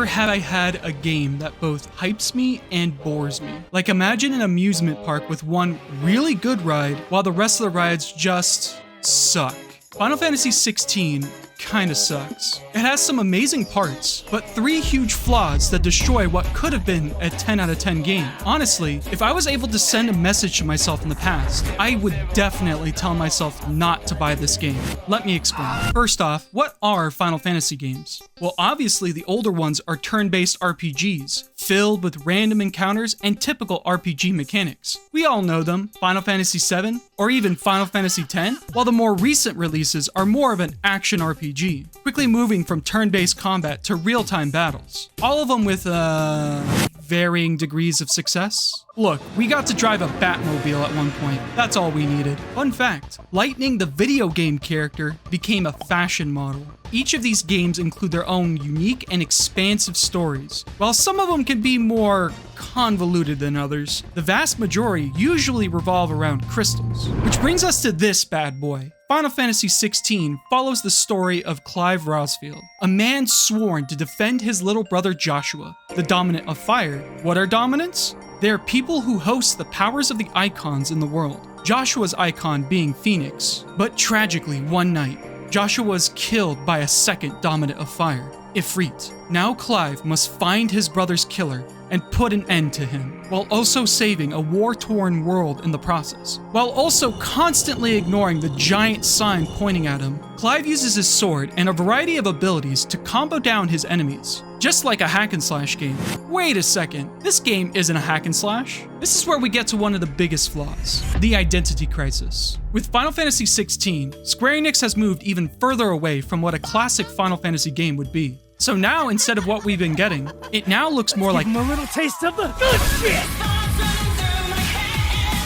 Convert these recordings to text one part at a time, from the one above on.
have I had a game that both hypes me and bores me. Like, imagine an amusement park with one really good ride while the rest of the rides just suck. Final Fantasy 16 kinda sucks. It has some amazing parts, but 3 huge flaws that destroy what could have been a 10 out of 10 game. Honestly, if I was able to send a message to myself in the past, I would definitely tell myself not to buy this game. Let me explain. First off, what are Final Fantasy games? Well, obviously the older ones are turn-based RPGs, filled with random encounters and typical RPG mechanics. We all know them, Final Fantasy 7, or even Final Fantasy 10, while the more recent releases are more of an action RPG, quickly moving from turn-based combat to real-time battles. All of them with, varying degrees of success. Look, we got to drive a Batmobile at one point. That's all we needed. Fun fact, Lightning the video game character became a fashion model. Each of these games include their own unique and expansive stories. While some of them can be more convoluted than others, the vast majority usually revolve around crystals. Which brings us to this bad boy. Final Fantasy 16 follows the story of Clive Rosfield, a man sworn to defend his little brother Joshua, the dominant of fire. What are dominants? They are people who host the powers of the icons in the world, Joshua's icon being Phoenix. But tragically, one night, Joshua was killed by a second dominant of fire, Ifrit. Now Clive must find his brother's killer and put an end to him, while also saving a war-torn world in the process. While also constantly ignoring the giant sign pointing at him, Clive uses his sword and a variety of abilities to combo down his enemies, just like a hack and slash game. Wait a second, this game isn't a hack and slash? This is where we get to one of the biggest flaws, the identity crisis. With Final Fantasy 16, Square Enix has moved even further away from what a classic Final Fantasy game would be. So now, instead of what we've been getting, it now looks more like a little taste of the good shit!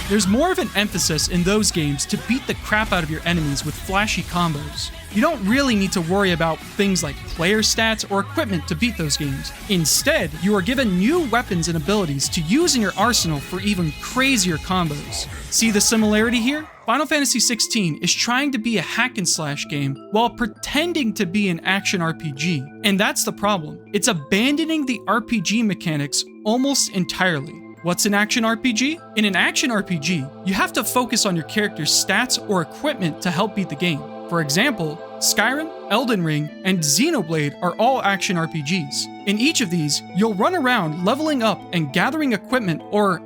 There's more of an emphasis in those games to beat the crap out of your enemies with flashy combos. You don't really need to worry about things like player stats or equipment to beat those games. Instead, you are given new weapons and abilities to use in your arsenal for even crazier combos. See the similarity here? Final Fantasy 16 is trying to be a hack and slash game while pretending to be an action RPG. And that's the problem. It's abandoning the RPG mechanics almost entirely. What's an action RPG? In an action RPG, you have to focus on your character's stats or equipment to help beat the game. For example, Skyrim, Elden Ring, and Xenoblade are all action RPGs. In each of these, you'll run around leveling up and gathering equipment or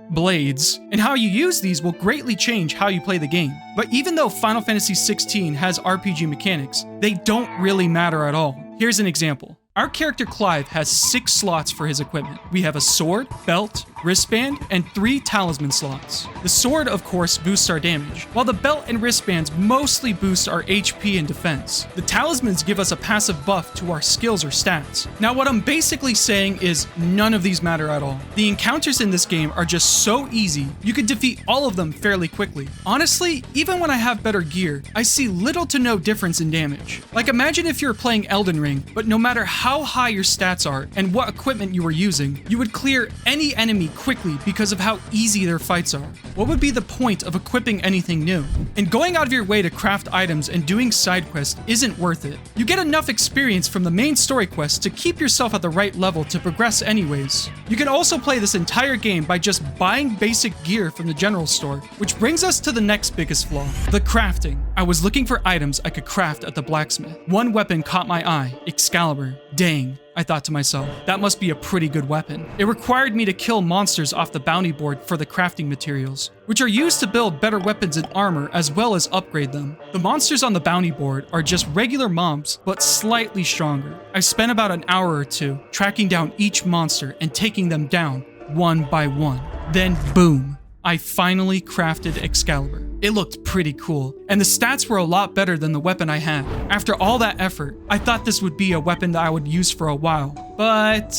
blades, and how you use these will greatly change how you play the game. But even though Final Fantasy 16 has RPG mechanics, they don't really matter at all. Here's an example. Our character Clive has 6 slots for his equipment. We have a sword, belt, wristband, and 3 talisman slots. The sword, of course, boosts our damage, while the belt and wristbands mostly boost our HP and defense. The talismans give us a passive buff to our skills or stats. Now, what I'm basically saying is none of these matter at all. The encounters in this game are just so easy, you could defeat all of them fairly quickly. Honestly, even when I have better gear, I see little to no difference in damage. Like, imagine if you were playing Elden Ring, but no matter how high your stats are and what equipment you were using, you would clear any enemy quickly because of how easy their fights are. What would be the point of equipping anything new? And going out of your way to craft items and doing side quests isn't worth it. You get enough experience from the main story quests to keep yourself at the right level to progress anyways. You can also play this entire game by just buying basic gear from the general store, which brings us to the next biggest flaw, the crafting. I was looking for items I could craft at the blacksmith. One weapon caught my eye, Excalibur. Dang, I thought to myself, that must be a pretty good weapon. It required me to kill monsters off the bounty board for the crafting materials, which are used to build better weapons and armor as well as upgrade them. The monsters on the bounty board are just regular mobs, but slightly stronger. I spent about an hour or two tracking down each monster and taking them down one by one. Then boom, I finally crafted Excalibur. It looked pretty cool, and the stats were a lot better than the weapon I had. After all that effort, I thought this would be a weapon that I would use for a while, but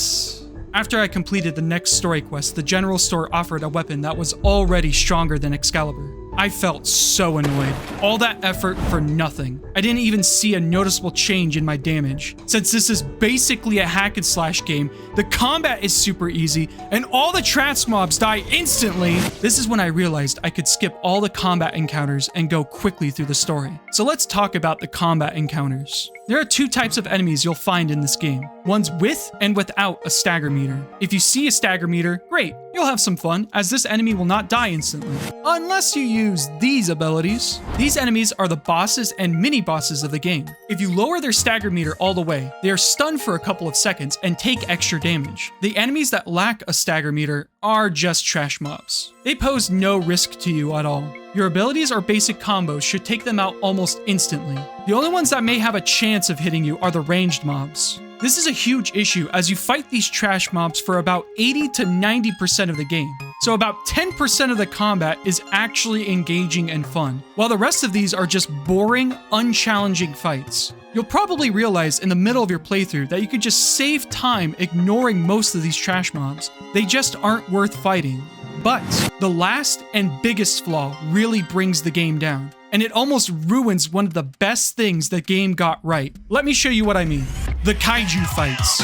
after I completed the next story quest, the general store offered a weapon that was already stronger than Excalibur. I felt so annoyed. All that effort for nothing. I didn't even see a noticeable change in my damage. Since this is basically a hack and slash game, the combat is super easy, and all the trance mobs die instantly. This is when I realized I could skip all the combat encounters and go quickly through the story. So let's talk about the combat encounters. There are two types of enemies you'll find in this game. Ones with and without a stagger meter. If you see a stagger meter, great, you'll have some fun, as this enemy will not die instantly. Unless you use these abilities. These enemies are the bosses and mini-bosses of the game. If you lower their stagger meter all the way, they are stunned for a couple of seconds and take extra damage. The enemies that lack a stagger meter are just trash mobs. They pose no risk to you at all. Your abilities or basic combos should take them out almost instantly. The only ones that may have a chance of hitting you are the ranged mobs. This is a huge issue as you fight these trash mobs for about 80 to 90% of the game. So about 10% of the combat is actually engaging and fun, while the rest of these are just boring, unchallenging fights. You'll probably realize in the middle of your playthrough that you could just save time ignoring most of these trash mobs. They just aren't worth fighting. But the last and biggest flaw really brings the game down, and it almost ruins one of the best things the game got right. Let me show you what I mean. The kaiju fights.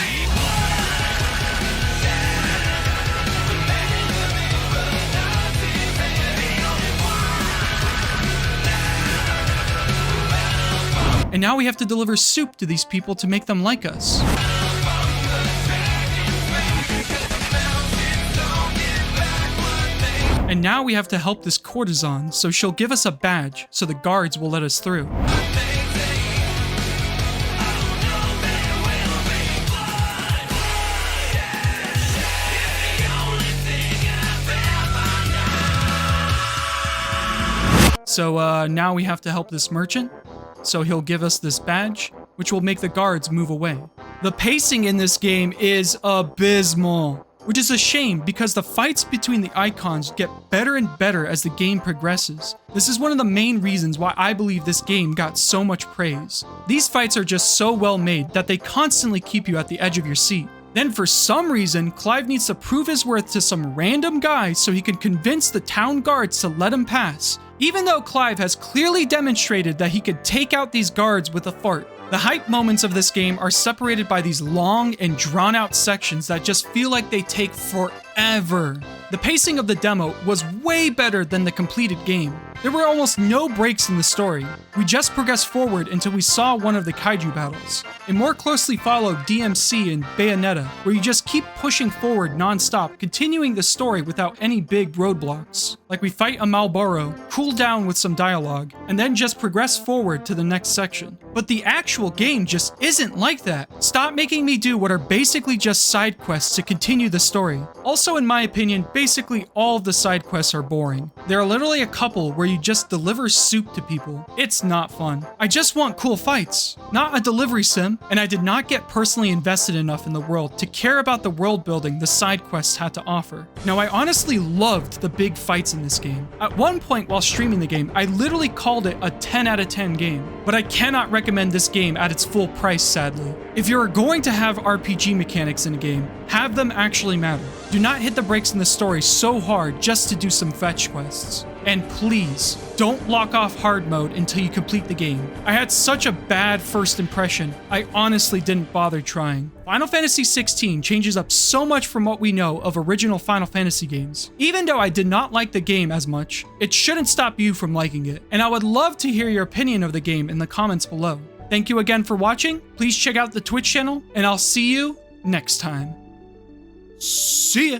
And now we have to deliver soup to these people to make them like us. And now we have to help this courtesan, so she'll give us a badge, so the guards will let us through. So now we have to help this merchant, so he'll give us this badge, which will make the guards move away. The pacing in this game is abysmal, which is a shame because the fights between the icons get better and better as the game progresses. This is one of the main reasons why I believe this game got so much praise. These fights are just so well made that they constantly keep you at the edge of your seat. Then for some reason, Clive needs to prove his worth to some random guy so he can convince the town guards to let him pass, even though Clive has clearly demonstrated that he could take out these guards with a fart. The hype moments of this game are separated by these long and drawn out sections that just feel like they take forever. The pacing of the demo was way better than the completed game. There were almost no breaks in the story. We just progressed forward until we saw one of the kaiju battles. It more closely followed DMC and Bayonetta, where you just keep pushing forward non-stop, continuing the story without any big roadblocks. Like we fight a Malboro, cool down with some dialogue, and then just progress forward to the next section. But the actual game just isn't like that. Stop making me do what are basically just side quests to continue the story. Also, in my opinion, basically all of the side quests are boring. There are literally a couple where you just deliver soup to people. It's not fun. I just want cool fights, not a delivery sim, and I did not get personally invested enough in the world to care about the world building the side quests had to offer. Now, I honestly loved the big fights in this game. At one point while streaming the game, I literally called it a 10 out of 10 game, but I cannot recommend this game at its full price, sadly. If you're going to have RPG mechanics in a game, have them actually matter. Do not hit the brakes in the story so hard just to do some fetch quests. And please, don't lock off hard mode until you complete the game. I had such a bad first impression, I honestly didn't bother trying. Final Fantasy 16 changes up so much from what we know of original Final Fantasy games. Even though I did not like the game as much, it shouldn't stop you from liking it. And I would love to hear your opinion of the game in the comments below. Thank you again for watching, please check out the Twitch channel, and I'll see you next time. See ya!